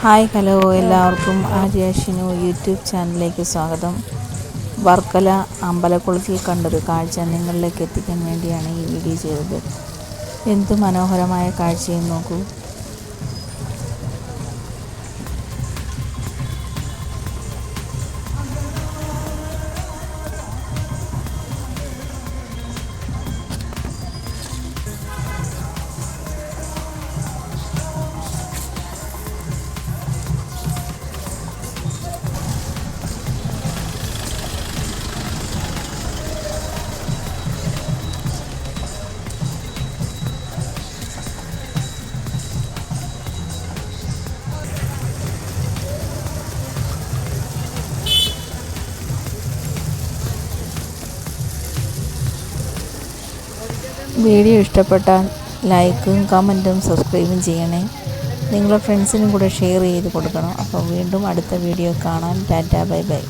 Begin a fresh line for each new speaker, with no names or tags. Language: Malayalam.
ഹായ് ഹലോ എല്ലാവർക്കും ആര്യാഷിനു യൂട്യൂബ് ചാനലിലേക്ക് സ്വാഗതം. വർക്കല അമ്പലക്കുളത്തിൽ കണ്ടൊരു കാഴ്ച നിങ്ങളിലേക്ക് എത്തിക്കാൻ വേണ്ടിയാണ് ഈ വീഡിയോ ചെയ്തത്. എന്ത് മനോഹരമായ കാഴ്ചയും നോക്കൂ. വീഡിയോ ഇഷ്ടപ്പെട്ടാൽ ലൈക്കും കമൻറ്റും സബ്സ്ക്രൈബും ചെയ്യണേ. നിങ്ങളുടെ ഫ്രണ്ട്സിനും കൂടെ ഷെയർ ചെയ്ത് കൊടുക്കണം. അപ്പോൾ വീണ്ടും അടുത്ത വീഡിയോ കാണാം. Tata bye bye.